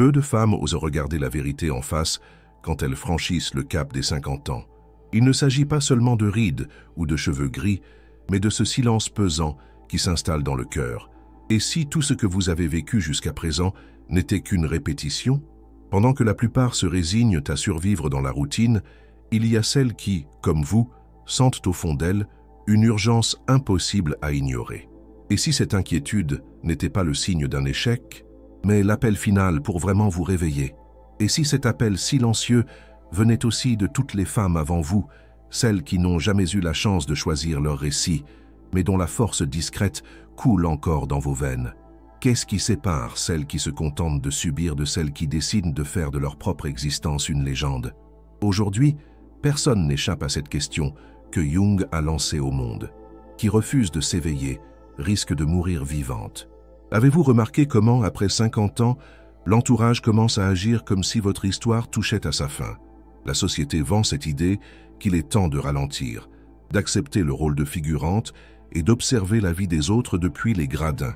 Peu de femmes osent regarder la vérité en face quand elles franchissent le cap des 50 ans. Il ne s'agit pas seulement de rides ou de cheveux gris, mais de ce silence pesant qui s'installe dans le cœur. Et si tout ce que vous avez vécu jusqu'à présent n'était qu'une répétition? Pendant que la plupart se résignent à survivre dans la routine, il y a celles qui, comme vous, sentent au fond d'elles une urgence impossible à ignorer. Et si cette inquiétude n'était pas le signe d'un échec, mais l'appel final pour vraiment vous réveiller? Et si cet appel silencieux venait aussi de toutes les femmes avant vous, celles qui n'ont jamais eu la chance de choisir leur récit, mais dont la force discrète coule encore dans vos veines? Qu'est-ce qui sépare celles qui se contentent de subir de celles qui décident de faire de leur propre existence une légende? Aujourd'hui, personne n'échappe à cette question que Jung a lancée au monde. Qui refuse de s'éveiller risque de mourir vivante. Avez-vous remarqué comment, après 50 ans, l'entourage commence à agir comme si votre histoire touchait à sa fin? La société vend cette idée qu'il est temps de ralentir, d'accepter le rôle de figurante et d'observer la vie des autres depuis les gradins.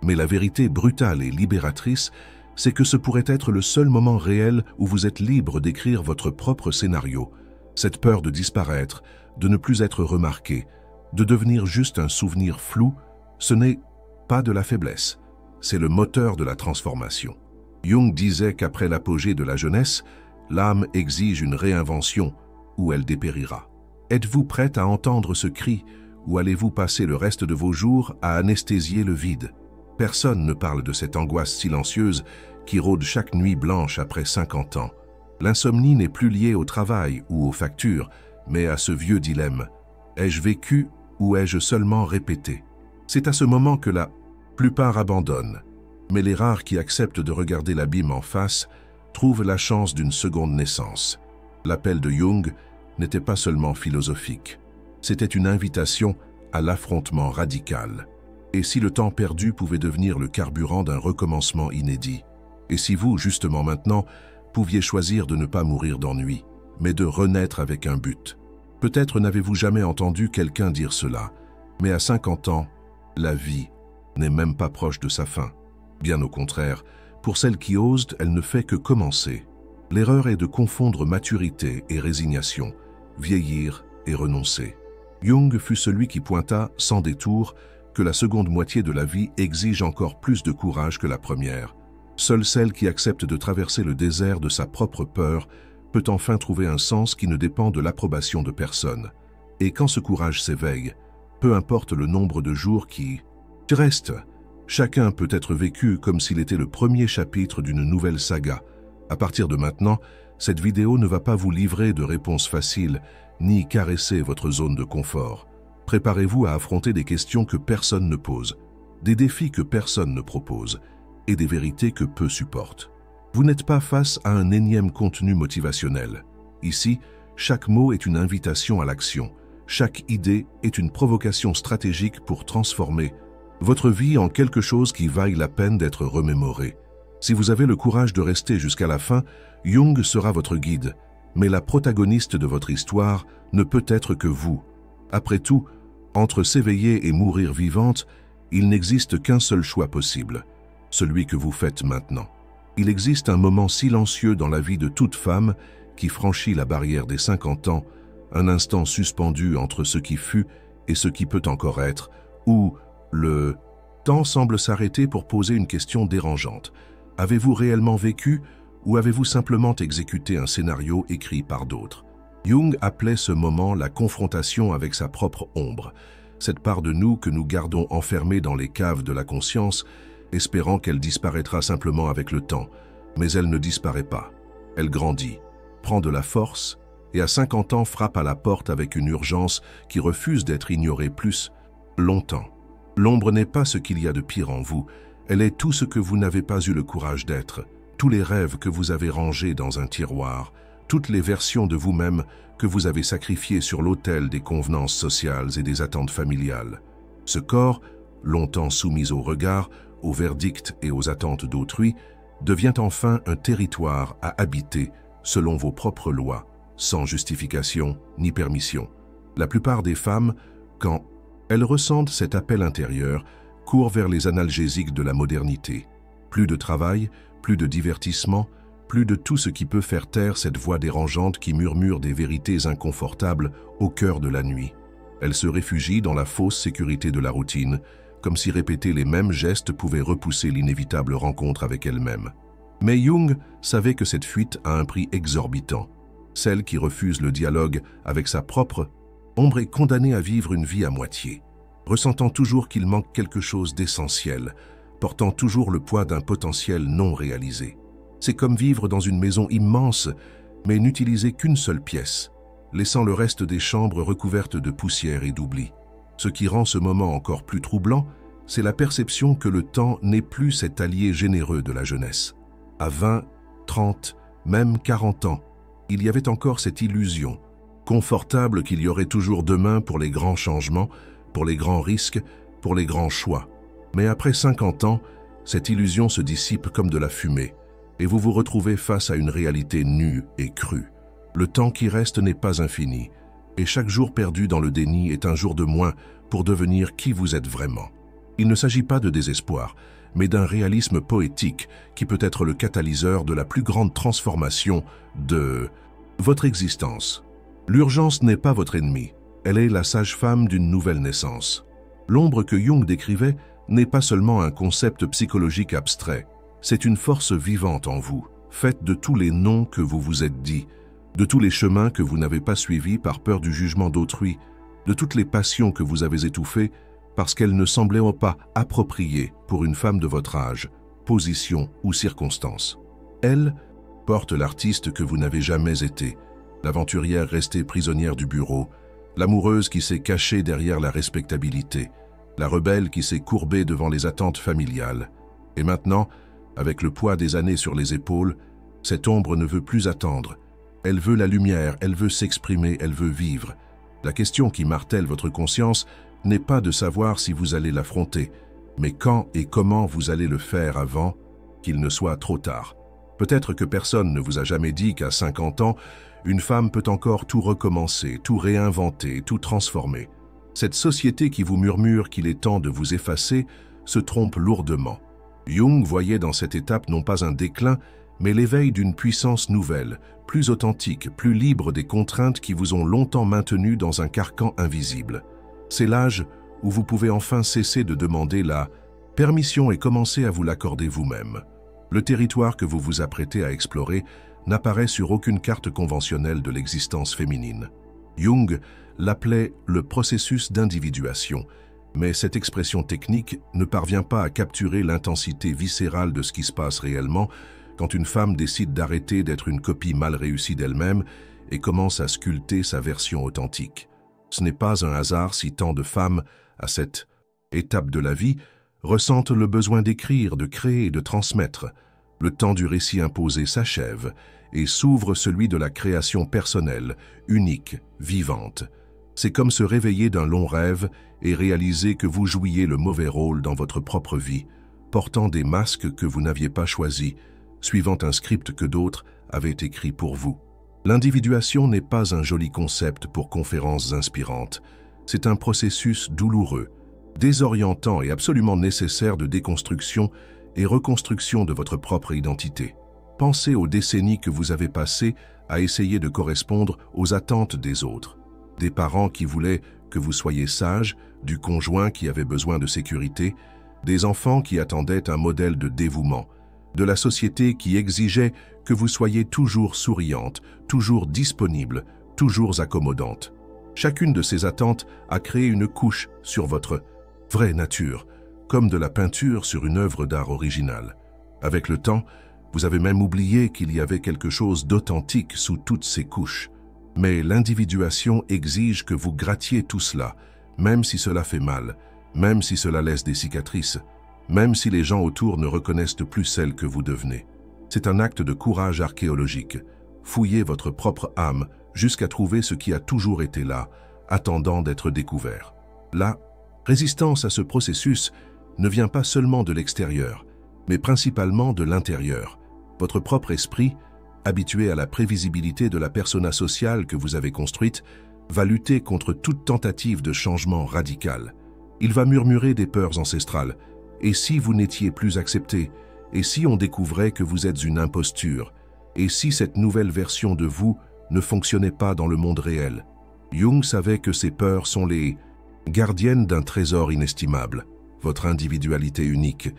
Mais la vérité brutale et libératrice, c'est que ce pourrait être le seul moment réel où vous êtes libre d'écrire votre propre scénario. Cette peur de disparaître, de ne plus être remarqué, de devenir juste un souvenir flou, ce n'est pas de la faiblesse, c'est le moteur de la transformation. Jung disait qu'après l'apogée de la jeunesse, l'âme exige une réinvention ou elle dépérira. Êtes-vous prête à entendre ce cri ou allez-vous passer le reste de vos jours à anesthésier le vide? Personne ne parle de cette angoisse silencieuse qui rôde chaque nuit blanche après 50 ans. L'insomnie n'est plus liée au travail ou aux factures, mais à ce vieux dilemme. Ai-je vécu ou ai-je seulement répété? C'est à ce moment que la plupart abandonnent, mais les rares qui acceptent de regarder l'abîme en face trouvent la chance d'une seconde naissance. L'appel de Jung n'était pas seulement philosophique, c'était une invitation à l'affrontement radical. Et si le temps perdu pouvait devenir le carburant d'un recommencement inédit? Et si vous, justement maintenant, pouviez choisir de ne pas mourir d'ennui, mais de renaître avec un but? Peut-être n'avez-vous jamais entendu quelqu'un dire cela, mais à 50 ans, la vie n'est même pas proche de sa fin. Bien au contraire, pour celles qui osent, elle ne fait que commencer. L'erreur est de confondre maturité et résignation, vieillir et renoncer. Jung fut celui qui pointa, sans détour, que la seconde moitié de la vie exige encore plus de courage que la première. Seule celle qui accepte de traverser le désert de sa propre peur peut enfin trouver un sens qui ne dépend de l'approbation de personne. Et quand ce courage s'éveille, peu importe le nombre de jours qui restent, chacun peut être vécu comme s'il était le premier chapitre d'une nouvelle saga. À partir de maintenant, cette vidéo ne va pas vous livrer de réponses faciles, ni caresser votre zone de confort. Préparez-vous à affronter des questions que personne ne pose, des défis que personne ne propose, et des vérités que peu supportent. Vous n'êtes pas face à un énième contenu motivationnel. Ici, chaque mot est une invitation à l'action. Chaque idée est une provocation stratégique pour transformer votre vie en quelque chose qui vaille la peine d'être remémoré. Si vous avez le courage de rester jusqu'à la fin, Jung sera votre guide, mais la protagoniste de votre histoire ne peut être que vous. Après tout, entre s'éveiller et mourir vivante, il n'existe qu'un seul choix possible, celui que vous faites maintenant. Il existe un moment silencieux dans la vie de toute femme qui franchit la barrière des 50 ans, un instant suspendu entre ce qui fut et ce qui peut encore être, où le temps semble s'arrêter pour poser une question dérangeante. Avez-vous réellement vécu ou avez-vous simplement exécuté un scénario écrit par d'autres? Jung appelait ce moment la confrontation avec sa propre ombre, cette part de nous que nous gardons enfermée dans les caves de la conscience, espérant qu'elle disparaîtra simplement avec le temps. Mais elle ne disparaît pas. Elle grandit, prend de la force et à 50 ans frappe à la porte avec une urgence qui refuse d'être ignorée plus longtemps. L'ombre n'est pas ce qu'il y a de pire en vous, elle est tout ce que vous n'avez pas eu le courage d'être, tous les rêves que vous avez rangés dans un tiroir, toutes les versions de vous-même que vous avez sacrifiées sur l'autel des convenances sociales et des attentes familiales. Ce corps, longtemps soumis au regard, aux verdicts et aux attentes d'autrui, devient enfin un territoire à habiter selon vos propres lois, sans justification ni permission. La plupart des femmes, quand elles ressentent cet appel intérieur, courent vers les analgésiques de la modernité. Plus de travail, Plus de divertissement, plus de tout ce qui peut faire taire cette voix dérangeante qui murmure des vérités inconfortables au cœur de la nuit. Elle se réfugie dans la fausse sécurité de la routine, comme si répéter les mêmes gestes pouvait repousser l'inévitable rencontre avec elle-même. Mais Jung savait que cette fuite a un prix exorbitant. Celle qui refuse le dialogue avec sa propre ombre est condamnée à vivre une vie à moitié, ressentant toujours qu'il manque quelque chose d'essentiel, portant toujours le poids d'un potentiel non réalisé. C'est comme vivre dans une maison immense, mais n'utiliser qu'une seule pièce, laissant le reste des chambres recouvertes de poussière et d'oubli. Ce qui rend ce moment encore plus troublant, c'est la perception que le temps n'est plus cet allié généreux de la jeunesse. À 20, 30, même 40 ans, il y avait encore cette illusion, confortable qu'il y aurait toujours demain pour les grands changements, pour les grands risques, pour les grands choix. Mais après 50 ans, cette illusion se dissipe comme de la fumée, et vous vous retrouvez face à une réalité nue et crue. Le temps qui reste n'est pas infini, et chaque jour perdu dans le déni est un jour de moins pour devenir qui vous êtes vraiment. Il ne s'agit pas de désespoir, mais d'un réalisme poétique qui peut être le catalyseur de la plus grande transformation de votre existence. L'urgence n'est pas votre ennemi, elle est la sage-femme d'une nouvelle naissance. L'ombre que Jung décrivait n'est pas seulement un concept psychologique abstrait, c'est une force vivante en vous, faite de tous les noms que vous vous êtes dit, de tous les chemins que vous n'avez pas suivis par peur du jugement d'autrui, de toutes les passions que vous avez étouffées parce qu'elles ne semblaient pas appropriées pour une femme de votre âge, position ou circonstance. Elle porte l'artiste que vous n'avez jamais été, l'aventurière restée prisonnière du bureau, l'amoureuse qui s'est cachée derrière la respectabilité, la rebelle qui s'est courbée devant les attentes familiales. Et maintenant, avec le poids des années sur les épaules, cette ombre ne veut plus attendre. Elle veut la lumière, elle veut s'exprimer, elle veut vivre. La question qui martèle votre conscience n'est pas de savoir si vous allez l'affronter, mais quand et comment vous allez le faire avant qu'il ne soit trop tard. Peut-être que personne ne vous a jamais dit qu'à 50 ans, une femme peut encore tout recommencer, tout réinventer, tout transformer. Cette société qui vous murmure qu'il est temps de vous effacer se trompe lourdement. Jung voyait dans cette étape non pas un déclin, mais l'éveil d'une puissance nouvelle, plus authentique, plus libre des contraintes qui vous ont longtemps maintenu dans un carcan invisible. C'est l'âge où vous pouvez enfin cesser de demander la permission et commencer à vous l'accorder vous-même. Le territoire que vous vous apprêtez à explorer n'apparaît sur aucune carte conventionnelle de l'existence féminine. Jung l'appelait le processus d'individuation, mais cette expression technique ne parvient pas à capturer l'intensité viscérale de ce qui se passe réellement quand une femme décide d'arrêter d'être une copie mal réussie d'elle-même et commence à sculpter sa version authentique. Ce n'est pas un hasard si tant de femmes, à cette étape de la vie, ressentent le besoin d'écrire, de créer et de transmettre. Le temps du récit imposé s'achève et s'ouvre celui de la création personnelle, unique, vivante. C'est comme se réveiller d'un long rêve et réaliser que vous jouiez le mauvais rôle dans votre propre vie, portant des masques que vous n'aviez pas choisis, suivant un script que d'autres avaient écrit pour vous. L'individuation n'est pas un joli concept pour conférences inspirantes. C'est un processus douloureux, désorientant et absolument nécessaire de déconstruction et reconstruction de votre propre identité. Pensez aux décennies que vous avez passées à essayer de correspondre aux attentes des autres. Des parents qui voulaient que vous soyez sage, du conjoint qui avait besoin de sécurité, des enfants qui attendaient un modèle de dévouement, de la société qui exigeait que vous soyez toujours souriante, toujours disponible, toujours accommodante. Chacune de ces attentes a créé une couche sur votre vraie nature, comme de la peinture sur une œuvre d'art originale. Avec le temps, vous avez même oublié qu'il y avait quelque chose d'authentique sous toutes ces couches. Mais l'individuation exige que vous grattiez tout cela, même si cela fait mal, même si cela laisse des cicatrices, même si les gens autour ne reconnaissent plus celle que vous devenez. C'est un acte de courage archéologique. Fouillez votre propre âme jusqu'à trouver ce qui a toujours été là, attendant d'être découvert. La résistance à ce processus ne vient pas seulement de l'extérieur, mais principalement de l'intérieur. Votre propre esprit, habitué à la prévisibilité de la persona sociale que vous avez construite, va lutter contre toute tentative de changement radical. Il va murmurer des peurs ancestrales. Et si vous n'étiez plus accepté? Et si on découvrait que vous êtes une imposture? Et si cette nouvelle version de vous ne fonctionnait pas dans le monde réel? Jung savait que ces peurs sont les gardiennes d'un trésor inestimable, votre individualité unique,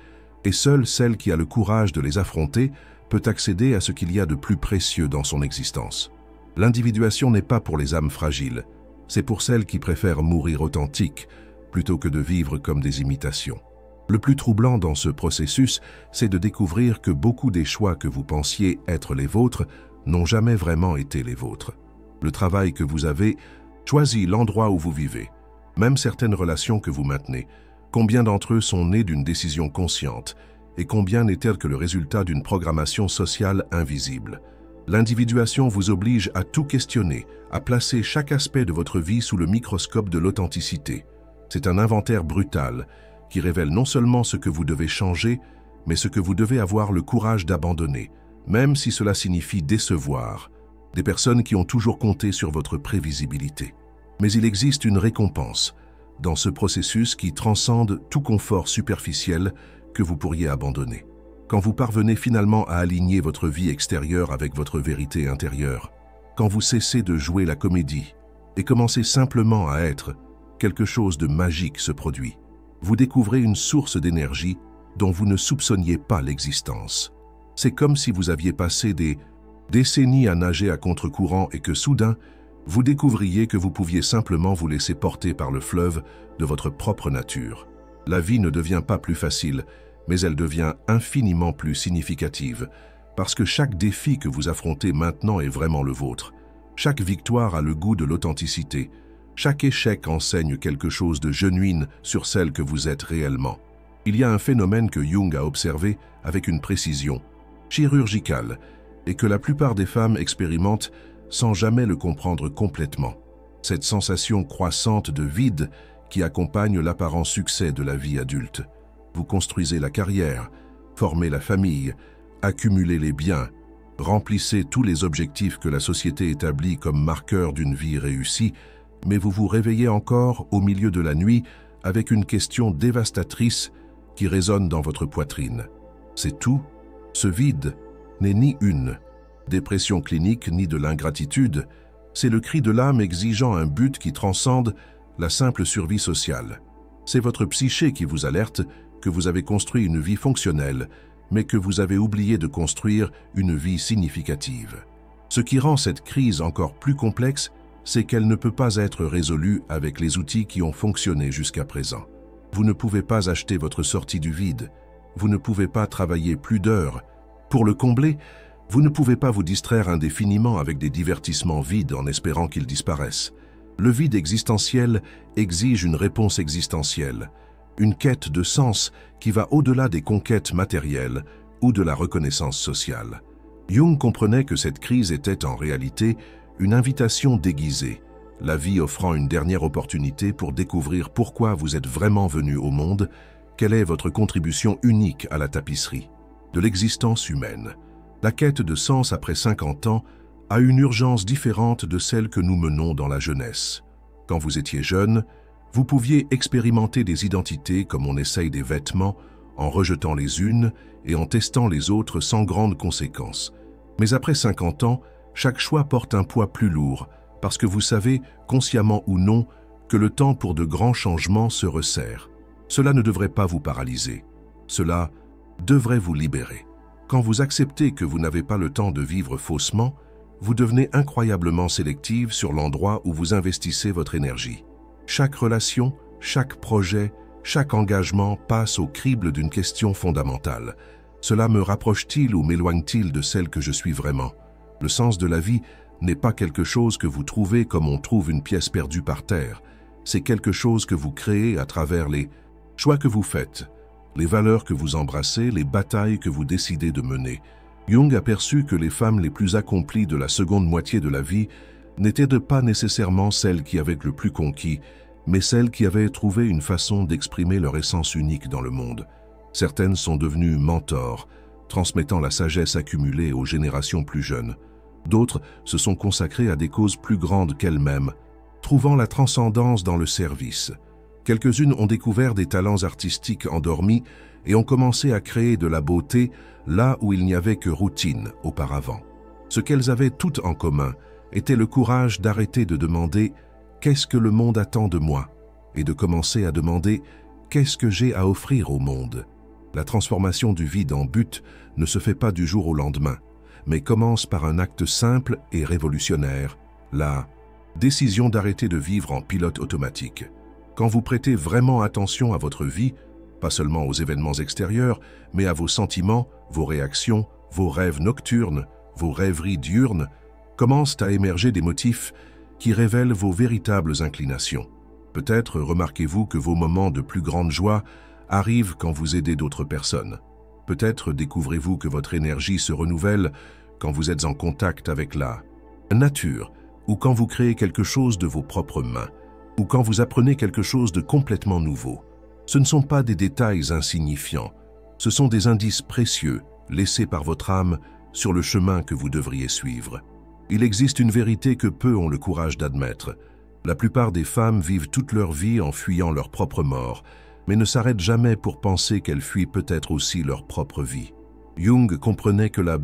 et seule celle qui a le courage de les affronter peut accéder à ce qu'il y a de plus précieux dans son existence. L'individuation n'est pas pour les âmes fragiles, c'est pour celles qui préfèrent mourir authentiques plutôt que de vivre comme des imitations. Le plus troublant dans ce processus, c'est de découvrir que beaucoup des choix que vous pensiez être les vôtres n'ont jamais vraiment été les vôtres. Le travail que vous avez choisi, l'endroit où vous vivez, même certaines relations que vous maintenez, combien d'entre eux sont nés d'une décision consciente et combien n'est-elle que le résultat d'une programmation sociale invisible? L'individuation vous oblige à tout questionner, à placer chaque aspect de votre vie sous le microscope de l'authenticité. C'est un inventaire brutal qui révèle non seulement ce que vous devez changer, mais ce que vous devez avoir le courage d'abandonner, même si cela signifie décevoir des personnes qui ont toujours compté sur votre prévisibilité. Mais il existe une récompense dans ce processus qui transcende tout confort superficiel que vous pourriez abandonner. Quand vous parvenez finalement à aligner votre vie extérieure avec votre vérité intérieure, quand vous cessez de jouer la comédie et commencez simplement à être, quelque chose de magique se produit. Vous découvrez une source d'énergie dont vous ne soupçonniez pas l'existence. C'est comme si vous aviez passé des décennies à nager à contre-courant et que soudain, vous découvriez que vous pouviez simplement vous laisser porter par le fleuve de votre propre nature. La vie ne devient pas plus facile, mais elle devient infiniment plus significative, parce que chaque défi que vous affrontez maintenant est vraiment le vôtre. Chaque victoire a le goût de l'authenticité. Chaque échec enseigne quelque chose de genuine sur celle que vous êtes réellement. Il y a un phénomène que Jung a observé avec une précision chirurgicale et que la plupart des femmes expérimentent sans jamais le comprendre complètement. Cette sensation croissante de vide qui accompagne l'apparent succès de la vie adulte. Vous construisez la carrière, formez la famille, accumulez les biens, remplissez tous les objectifs que la société établit comme marqueurs d'une vie réussie, mais vous vous réveillez encore au milieu de la nuit avec une question dévastatrice qui résonne dans votre poitrine. C'est tout. Ce vide n'est ni une dépression clinique ni de l'ingratitude, c'est le cri de l'âme exigeant un but qui transcende la simple survie sociale. C'est votre psyché qui vous alerte que vous avez construit une vie fonctionnelle, mais que vous avez oublié de construire une vie significative. Ce qui rend cette crise encore plus complexe, c'est qu'elle ne peut pas être résolue avec les outils qui ont fonctionné jusqu'à présent. Vous ne pouvez pas acheter votre sortie du vide, vous ne pouvez pas travailler plus d'heures. Pour le combler, vous ne pouvez pas vous distraire indéfiniment avec des divertissements vides en espérant qu'ils disparaissent. Le vide existentiel exige une réponse existentielle, une quête de sens qui va au-delà des conquêtes matérielles ou de la reconnaissance sociale. Jung comprenait que cette crise était en réalité une invitation déguisée, la vie offrant une dernière opportunité pour découvrir pourquoi vous êtes vraiment venu au monde, quelle est votre contribution unique à la tapisserie de l'existence humaine. La quête de sens après 50 ans a une urgence différente de celle que nous menons dans la jeunesse. Quand vous étiez jeune, vous pouviez expérimenter des identités comme on essaye des vêtements, en rejetant les unes et en testant les autres sans grandes conséquences. Mais après 50 ans, chaque choix porte un poids plus lourd, parce que vous savez, consciemment ou non, que le temps pour de grands changements se resserre. Cela ne devrait pas vous paralyser. Cela devrait vous libérer. Quand vous acceptez que vous n'avez pas le temps de vivre faussement, vous devenez incroyablement sélective sur l'endroit où vous investissez votre énergie. Chaque relation, chaque projet, chaque engagement passe au crible d'une question fondamentale. Cela me rapproche-t-il ou m'éloigne-t-il de celle que je suis vraiment? Le sens de la vie n'est pas quelque chose que vous trouvez comme on trouve une pièce perdue par terre. C'est quelque chose que vous créez à travers les choix que vous faites, les valeurs que vous embrassez, les batailles que vous décidez de mener. Jung aperçut que les femmes les plus accomplies de la seconde moitié de la vie n'étaient pas nécessairement celles qui avaient le plus conquis, mais celles qui avaient trouvé une façon d'exprimer leur essence unique dans le monde. Certaines sont devenues mentors, transmettant la sagesse accumulée aux générations plus jeunes. D'autres se sont consacrées à des causes plus grandes qu'elles-mêmes, trouvant la transcendance dans le service. Quelques-unes ont découvert des talents artistiques endormis et ont commencé à créer de la beauté là où il n'y avait que routine auparavant. Ce qu'elles avaient toutes en commun était le courage d'arrêter de demander « Qu'est-ce que le monde attend de moi ?» et de commencer à demander « Qu'est-ce que j'ai à offrir au monde ?» La transformation du vide en but ne se fait pas du jour au lendemain, mais commence par un acte simple et révolutionnaire, la décision d'arrêter de vivre en pilote automatique. Quand vous prêtez vraiment attention à votre vie, pas seulement aux événements extérieurs, mais à vos sentiments, vos réactions, vos rêves nocturnes, vos rêveries diurnes, commencent à émerger des motifs qui révèlent vos véritables inclinations. Peut-être remarquez-vous que vos moments de plus grande joie arrivent quand vous aidez d'autres personnes. Peut-être découvrez-vous que votre énergie se renouvelle quand vous êtes en contact avec la nature, ou quand vous créez quelque chose de vos propres mains, ou quand vous apprenez quelque chose de complètement nouveau. Ce ne sont pas des détails insignifiants, ce sont des indices précieux laissés par votre âme sur le chemin que vous devriez suivre. Il existe une vérité que peu ont le courage d'admettre. La plupart des femmes vivent toute leur vie en fuyant leur propre mort, mais ne s'arrêtent jamais pour penser qu'elles fuient peut-être aussi leur propre vie. Jung comprenait que la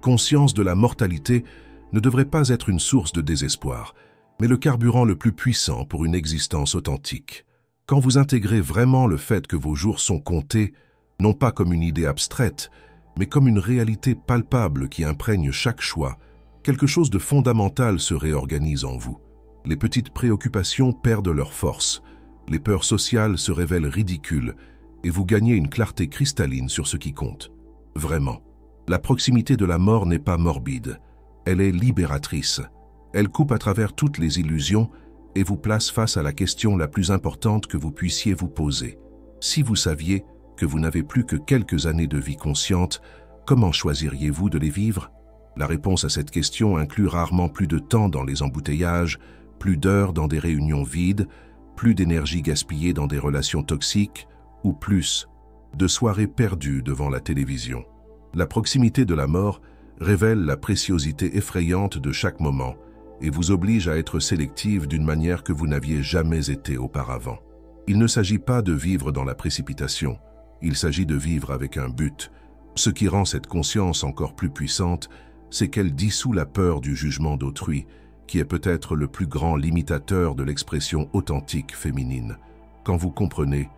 conscience de la mortalité ne devrait pas être une source de désespoir, mais le carburant le plus puissant pour une existence authentique. Quand vous intégrez vraiment le fait que vos jours sont comptés, non pas comme une idée abstraite, mais comme une réalité palpable qui imprègne chaque choix, quelque chose de fondamental se réorganise en vous. Les petites préoccupations perdent leur force, les peurs sociales se révèlent ridicules et vous gagnez une clarté cristalline sur ce qui compte. Vraiment, la proximité de la mort n'est pas morbide, elle est libératrice. Elle coupe à travers toutes les illusions et vous place face à la question la plus importante que vous puissiez vous poser. Si vous saviez que vous n'avez plus que quelques années de vie consciente, comment choisiriez-vous de les vivre? La réponse à cette question inclut rarement plus de temps dans les embouteillages, plus d'heures dans des réunions vides, plus d'énergie gaspillée dans des relations toxiques, ou plus de soirées perdues devant la télévision. La proximité de la mort révèle la préciosité effrayante de chaque moment et vous oblige à être sélective d'une manière que vous n'aviez jamais été auparavant. Il ne s'agit pas de vivre dans la précipitation, il s'agit de vivre avec un but. Ce qui rend cette conscience encore plus puissante, c'est qu'elle dissout la peur du jugement d'autrui, qui est peut-être le plus grand limitateur de l'expression authentique féminine. Quand vous comprenez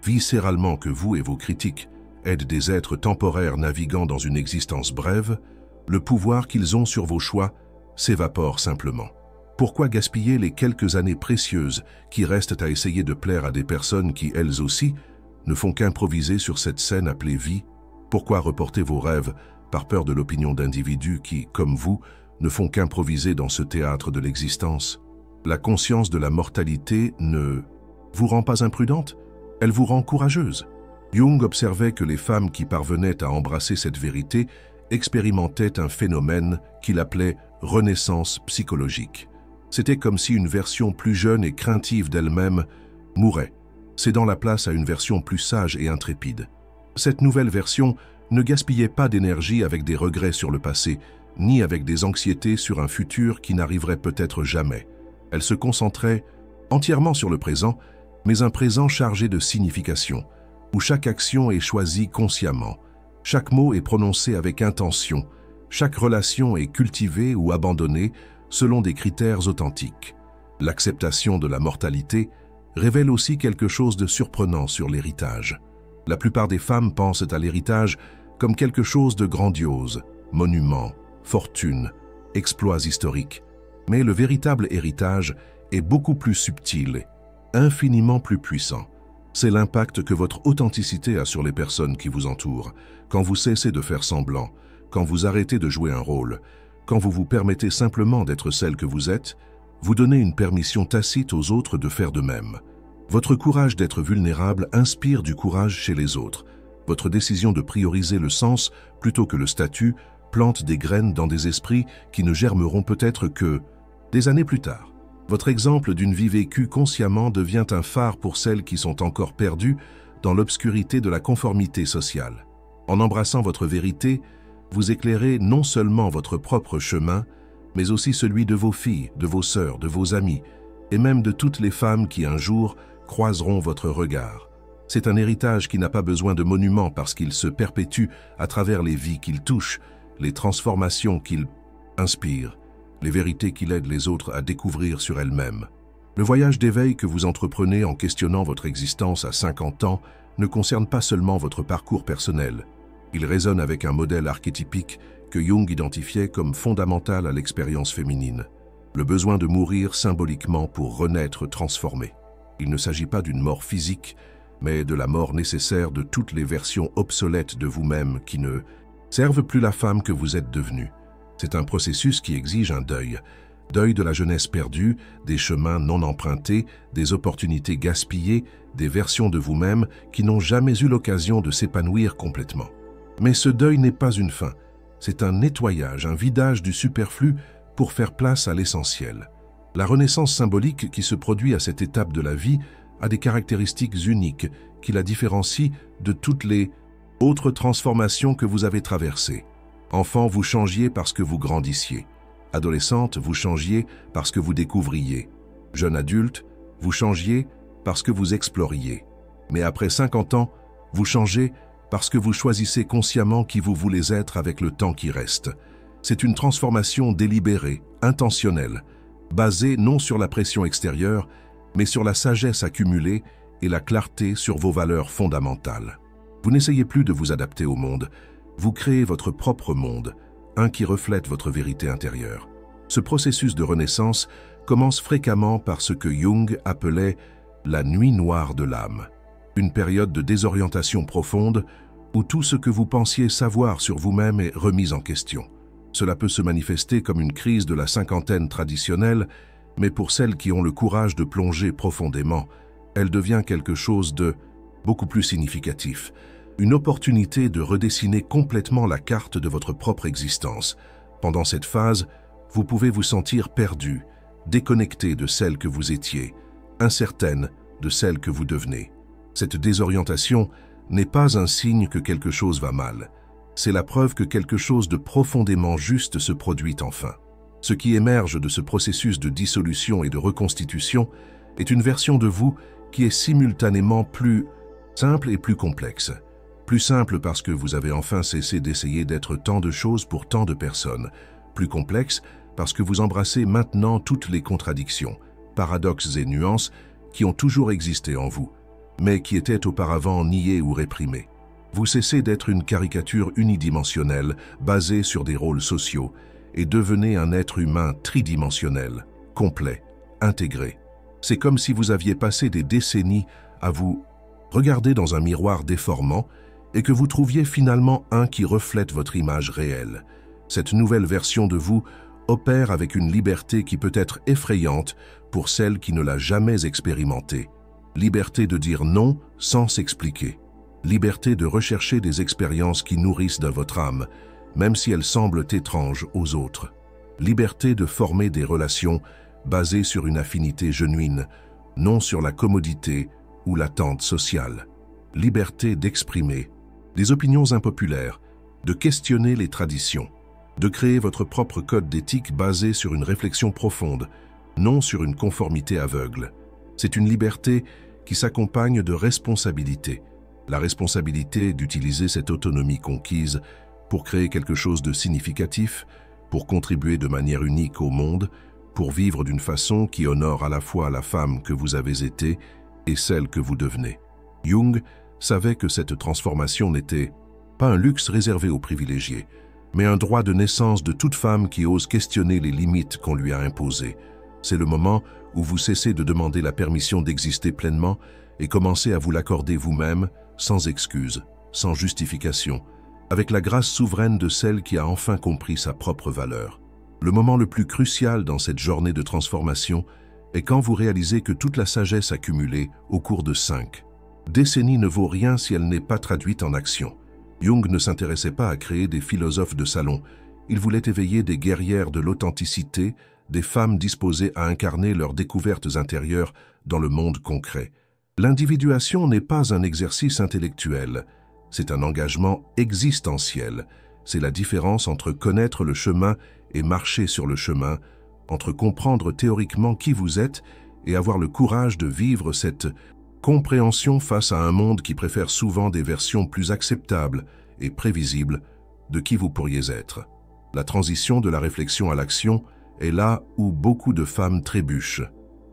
viscéralement que vous et vos critiques êtes des êtres temporaires naviguant dans une existence brève, le pouvoir qu'ils ont sur vos choix s'évapore simplement. Pourquoi gaspiller les quelques années précieuses qui restent à essayer de plaire à des personnes qui, elles aussi, ne font qu'improviser sur cette scène appelée vie? Pourquoi reporter vos rêves par peur de l'opinion d'individus qui, comme vous, ne font qu'improviser dans ce théâtre de l'existence? La conscience de la mortalité ne vous rend pas imprudente, elle vous rend courageuse. Jung observait que les femmes qui parvenaient à embrasser cette vérité expérimentaient un phénomène qu'il appelait « renaissance psychologique ». C'était comme si une version plus jeune et craintive d'elle-même mourait, cédant la place à une version plus sage et intrépide. Cette nouvelle version ne gaspillait pas d'énergie avec des regrets sur le passé, ni avec des anxiétés sur un futur qui n'arriverait peut-être jamais. Elle se concentrait entièrement sur le présent, mais un présent chargé de signification, où chaque action est choisie consciemment, chaque mot est prononcé avec intention, chaque relation est cultivée ou abandonnée selon des critères authentiques. L'acceptation de la mortalité révèle aussi quelque chose de surprenant sur l'héritage. La plupart des femmes pensent à l'héritage comme quelque chose de grandiose, monument, fortune, exploits historiques. Mais le véritable héritage est beaucoup plus subtil, infiniment plus puissant. C'est l'impact que votre authenticité a sur les personnes qui vous entourent. Quand vous cessez de faire semblant, quand vous arrêtez de jouer un rôle, quand vous vous permettez simplement d'être celle que vous êtes, vous donnez une permission tacite aux autres de faire de même. Votre courage d'être vulnérable inspire du courage chez les autres. Votre décision de prioriser le sens plutôt que le statut plante des graines dans des esprits qui ne germeront peut-être que des années plus tard. Votre exemple d'une vie vécue consciemment devient un phare pour celles qui sont encore perdues dans l'obscurité de la conformité sociale. En embrassant votre vérité, vous éclairez non seulement votre propre chemin, mais aussi celui de vos filles, de vos sœurs, de vos amis, et même de toutes les femmes qui un jour croiseront votre regard. C'est un héritage qui n'a pas besoin de monument parce qu'il se perpétue à travers les vies qu'il touche, les transformations qu'il inspire, les vérités qu'il aide les autres à découvrir sur elles-mêmes. Le voyage d'éveil que vous entreprenez en questionnant votre existence à 50 ans ne concerne pas seulement votre parcours personnel. Il résonne avec un modèle archétypique que Jung identifiait comme fondamental à l'expérience féminine. Le besoin de mourir symboliquement pour renaître transformé. Il ne s'agit pas d'une mort physique, mais de la mort nécessaire de toutes les versions obsolètes de vous-même qui ne servent plus la femme que vous êtes devenue. C'est un processus qui exige un deuil. Deuil de la jeunesse perdue, des chemins non empruntés, des opportunités gaspillées, des versions de vous-même qui n'ont jamais eu l'occasion de s'épanouir complètement. Mais ce deuil n'est pas une fin. C'est un nettoyage, un vidage du superflu pour faire place à l'essentiel. La renaissance symbolique qui se produit à cette étape de la vie a des caractéristiques uniques qui la différencient de toutes les autres transformations que vous avez traversées. Enfant, vous changiez parce que vous grandissiez. Adolescente, vous changiez parce que vous découvriez. Jeune adulte, vous changiez parce que vous exploriez. Mais après 50 ans, vous changez parce que vous choisissez consciemment qui vous voulez être avec le temps qui reste. C'est une transformation délibérée, intentionnelle, basée non sur la pression extérieure, mais sur la sagesse accumulée et la clarté sur vos valeurs fondamentales. Vous n'essayez plus de vous adapter au monde, vous créez votre propre monde, un qui reflète votre vérité intérieure. Ce processus de renaissance commence fréquemment par ce que Jung appelait la nuit noire de l'âme, une période de désorientation profonde où tout ce que vous pensiez savoir sur vous-même est remis en question. Cela peut se manifester comme une crise de la cinquantaine traditionnelle, mais pour celles qui ont le courage de plonger profondément, elle devient quelque chose de beaucoup plus significatif. Une opportunité de redessiner complètement la carte de votre propre existence. Pendant cette phase, vous pouvez vous sentir perdu, déconnecté de celle que vous étiez, incertaine de celle que vous devenez. Cette désorientation n'est pas un signe que quelque chose va mal. C'est la preuve que quelque chose de profondément juste se produit enfin. Ce qui émerge de ce processus de dissolution et de reconstitution est une version de vous qui est simultanément plus simple et plus complexe. Plus simple parce que vous avez enfin cessé d'essayer d'être tant de choses pour tant de personnes. Plus complexe parce que vous embrassez maintenant toutes les contradictions, paradoxes et nuances qui ont toujours existé en vous, mais qui étaient auparavant niées ou réprimées. Vous cessez d'être une caricature unidimensionnelle basée sur des rôles sociaux et devenez un être humain tridimensionnel, complet, intégré. C'est comme si vous aviez passé des décennies à vous regarder dans un miroir déformant et que vous trouviez finalement un qui reflète votre image réelle. Cette nouvelle version de vous opère avec une liberté qui peut être effrayante pour celle qui ne l'a jamais expérimentée. Liberté de dire non sans s'expliquer. Liberté de rechercher des expériences qui nourrissent de votre âme, même si elles semblent étranges aux autres. Liberté de former des relations basées sur une affinité genuine, non sur la commodité ou l'attente sociale. Liberté d'exprimer des opinions impopulaires, de questionner les traditions, de créer votre propre code d'éthique basé sur une réflexion profonde, non sur une conformité aveugle. C'est une liberté qui s'accompagne de responsabilité. La responsabilité d'utiliser cette autonomie conquise pour créer quelque chose de significatif, pour contribuer de manière unique au monde, pour vivre d'une façon qui honore à la fois la femme que vous avez été et celle que vous devenez. Jung savait que cette transformation n'était pas un luxe réservé aux privilégiés, mais un droit de naissance de toute femme qui ose questionner les limites qu'on lui a imposées. C'est le moment où vous cessez de demander la permission d'exister pleinement et commencez à vous l'accorder vous-même, sans excuse, sans justification, avec la grâce souveraine de celle qui a enfin compris sa propre valeur. Le moment le plus crucial dans cette journée de transformation est quand vous réalisez que toute la sagesse accumulée au cours de 5 décennies ne vaut rien si elle n'est pas traduite en action. Jung ne s'intéressait pas à créer des philosophes de salon, il voulait éveiller des guerrières de l'authenticité, des femmes disposées à incarner leurs découvertes intérieures dans le monde concret. L'individuation n'est pas un exercice intellectuel, c'est un engagement existentiel. C'est la différence entre connaître le chemin et marcher sur le chemin, entre comprendre théoriquement qui vous êtes et avoir le courage de vivre cette compréhension face à un monde qui préfère souvent des versions plus acceptables et prévisibles de qui vous pourriez être. La transition de la réflexion à l'action est là où beaucoup de femmes trébuchent.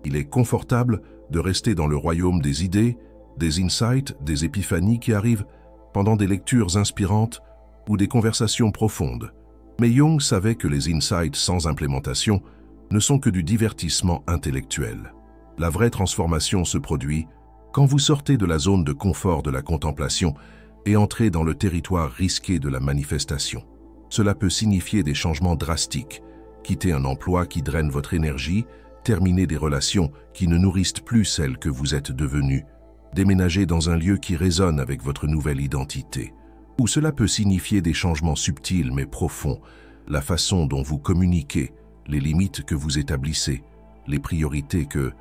Il est confortable de rester dans le royaume des idées, des insights, des épiphanies qui arrivent pendant des lectures inspirantes ou des conversations profondes. Mais Jung savait que les insights sans implémentation ne sont que du divertissement intellectuel. La vraie transformation se produit quand vous sortez de la zone de confort de la contemplation et entrez dans le territoire risqué de la manifestation. Cela peut signifier des changements drastiques, quitter un emploi qui draine votre énergie, terminer des relations qui ne nourrissent plus celle que vous êtes devenue, déménager dans un lieu qui résonne avec votre nouvelle identité. Ou cela peut signifier des changements subtils mais profonds, la façon dont vous communiquez, les limites que vous établissez, les priorités que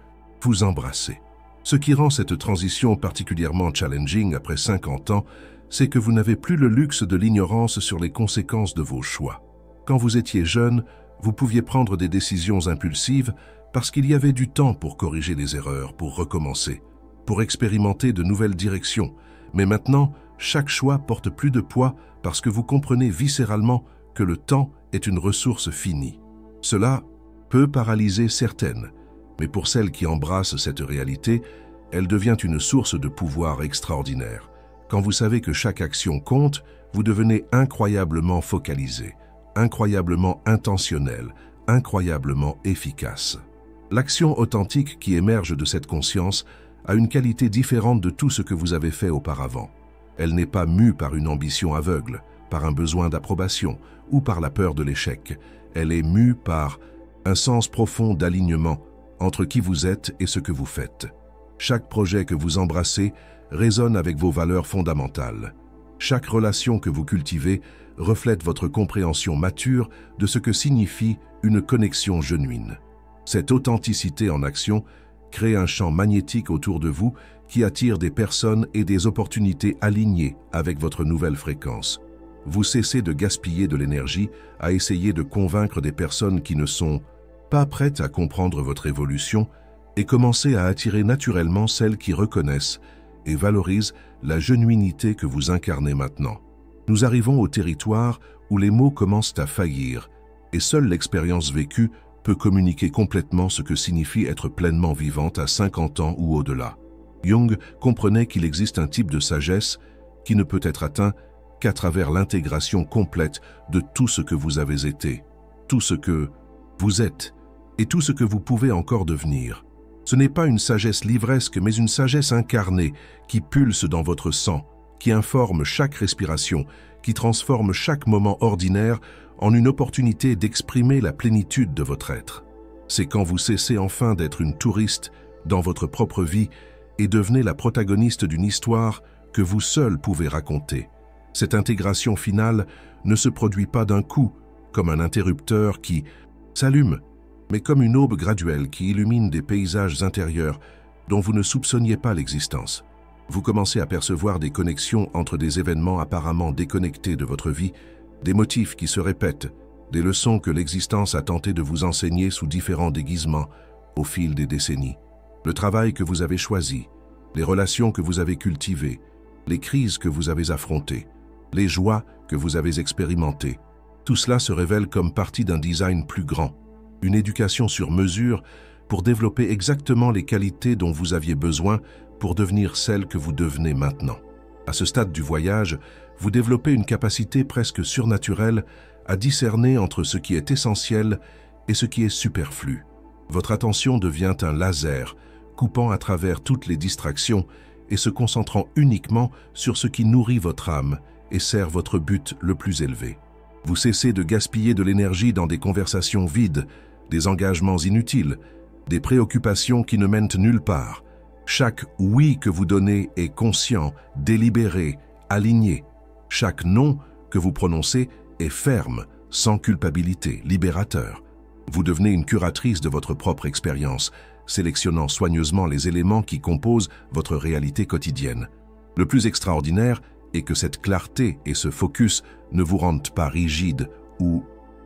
vous embrassez. Ce qui rend cette transition particulièrement challenging après 50 ans, c'est que vous n'avez plus le luxe de l'ignorance sur les conséquences de vos choix. Quand vous étiez jeune, vous pouviez prendre des décisions impulsives parce qu'il y avait du temps pour corriger les erreurs, pour recommencer, pour expérimenter de nouvelles directions. Mais maintenant, chaque choix porte plus de poids parce que vous comprenez viscéralement que le temps est une ressource finie. Cela peut paralyser certaines, mais pour celles qui embrassent cette réalité, elle devient une source de pouvoir extraordinaire. Quand vous savez que chaque action compte, vous devenez incroyablement focalisé, incroyablement intentionnel, incroyablement efficace. L'action authentique qui émerge de cette conscience a une qualité différente de tout ce que vous avez fait auparavant. Elle n'est pas mue par une ambition aveugle, par un besoin d'approbation ou par la peur de l'échec. Elle est mue par un sens profond d'alignement entre qui vous êtes et ce que vous faites. Chaque projet que vous embrassez résonne avec vos valeurs fondamentales. Chaque relation que vous cultivez reflète votre compréhension mature de ce que signifie une connexion genuine. Cette authenticité en action crée un champ magnétique autour de vous qui attire des personnes et des opportunités alignées avec votre nouvelle fréquence. Vous cessez de gaspiller de l'énergie à essayer de convaincre des personnes qui ne sont pas prêtes à comprendre votre évolution et commencez à attirer naturellement celles qui reconnaissent et valorisent la genuinité que vous incarnez maintenant. Nous arrivons au territoire où les mots commencent à faillir et seule l'expérience vécue peut communiquer complètement ce que signifie être pleinement vivante à 50 ans ou au-delà. Jung comprenait qu'il existe un type de sagesse qui ne peut être atteint qu'à travers l'intégration complète de tout ce que vous avez été, tout ce que vous êtes et tout ce que vous pouvez encore devenir. Ce n'est pas une sagesse livresque, mais une sagesse incarnée qui pulse dans votre sang, qui informe chaque respiration, qui transforme chaque moment ordinaire en une opportunité d'exprimer la plénitude de votre être. C'est quand vous cessez enfin d'être une touriste dans votre propre vie et devenez la protagoniste d'une histoire que vous seul pouvez raconter. Cette intégration finale ne se produit pas d'un coup, comme un interrupteur qui s'allume, mais comme une aube graduelle qui illumine des paysages intérieurs dont vous ne soupçonniez pas l'existence. Vous commencez à percevoir des connexions entre des événements apparemment déconnectés de votre vie, des motifs qui se répètent, des leçons que l'existence a tenté de vous enseigner sous différents déguisements au fil des décennies. Le travail que vous avez choisi, les relations que vous avez cultivées, les crises que vous avez affrontées, les joies que vous avez expérimentées, tout cela se révèle comme partie d'un design plus grand, une éducation sur mesure pour développer exactement les qualités dont vous aviez besoin pour devenir celle que vous devenez maintenant. À ce stade du voyage, vous développez une capacité presque surnaturelle à discerner entre ce qui est essentiel et ce qui est superflu. Votre attention devient un laser, coupant à travers toutes les distractions et se concentrant uniquement sur ce qui nourrit votre âme et sert votre but le plus élevé. Vous cessez de gaspiller de l'énergie dans des conversations vides, des engagements inutiles, des préoccupations qui ne mènent nulle part. Chaque oui que vous donnez est conscient, délibéré, aligné. Chaque non que vous prononcez est ferme, sans culpabilité, libérateur. Vous devenez une curatrice de votre propre expérience, sélectionnant soigneusement les éléments qui composent votre réalité quotidienne. Le plus extraordinaire est que cette clarté et ce focus ne vous rendent pas rigide ou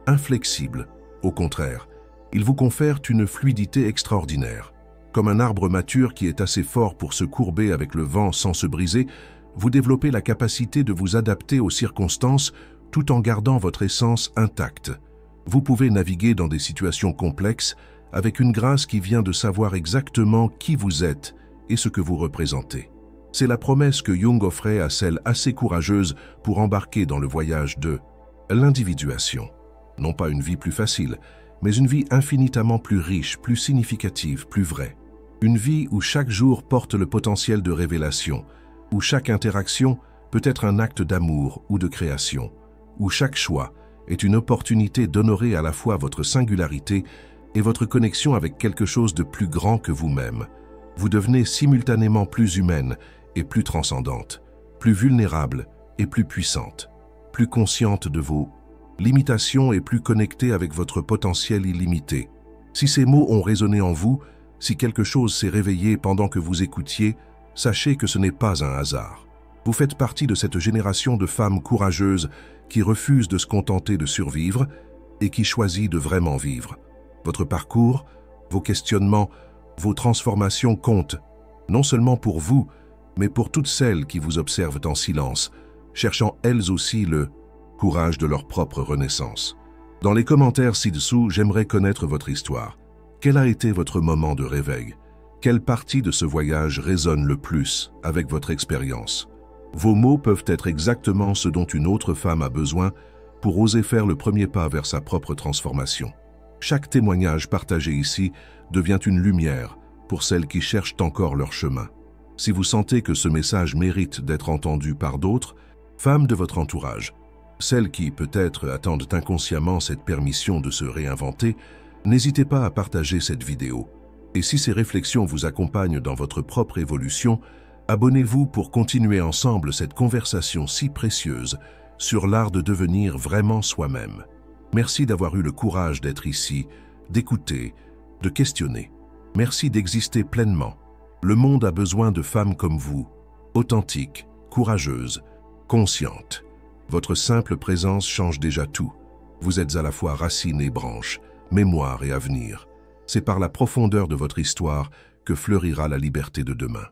inflexible. Au contraire, ils vous confèrent une fluidité extraordinaire. Comme un arbre mature qui est assez fort pour se courber avec le vent sans se briser, vous développez la capacité de vous adapter aux circonstances tout en gardant votre essence intacte. Vous pouvez naviguer dans des situations complexes avec une grâce qui vient de savoir exactement qui vous êtes et ce que vous représentez. C'est la promesse que Jung offrait à celles assez courageuses pour embarquer dans le voyage de l'individuation. Non pas une vie plus facile, mais une vie infiniment plus riche, plus significative, plus vraie. Une vie où chaque jour porte le potentiel de révélation, où chaque interaction peut être un acte d'amour ou de création, où chaque choix est une opportunité d'honorer à la fois votre singularité et votre connexion avec quelque chose de plus grand que vous-même. Vous devenez simultanément plus humaine et plus transcendante, plus vulnérable et plus puissante, plus consciente de vos limitations et plus connectée avec votre potentiel illimité. Si ces mots ont résonné en vous, si quelque chose s'est réveillé pendant que vous écoutiez, sachez que ce n'est pas un hasard. Vous faites partie de cette génération de femmes courageuses qui refusent de se contenter de survivre et qui choisit de vraiment vivre. Votre parcours, vos questionnements, vos transformations comptent, non seulement pour vous, mais pour toutes celles qui vous observent en silence, cherchant elles aussi le courage de leur propre renaissance. Dans les commentaires ci-dessous, j'aimerais connaître votre histoire. Quel a été votre moment de réveil? Quelle partie de ce voyage résonne le plus avec votre expérience? Vos mots peuvent être exactement ce dont une autre femme a besoin pour oser faire le premier pas vers sa propre transformation. Chaque témoignage partagé ici devient une lumière pour celles qui cherchent encore leur chemin. Si vous sentez que ce message mérite d'être entendu par d'autres, femmes de votre entourage, celles qui peut-être attendent inconsciemment cette permission de se réinventer, n'hésitez pas à partager cette vidéo. Et si ces réflexions vous accompagnent dans votre propre évolution, abonnez-vous pour continuer ensemble cette conversation si précieuse sur l'art de devenir vraiment soi-même. Merci d'avoir eu le courage d'être ici, d'écouter, de questionner. Merci d'exister pleinement. Le monde a besoin de femmes comme vous, authentiques, courageuses, conscientes. Votre simple présence change déjà tout. Vous êtes à la fois racines et branches, mémoire et avenir. C'est par la profondeur de votre histoire que fleurira la liberté de demain.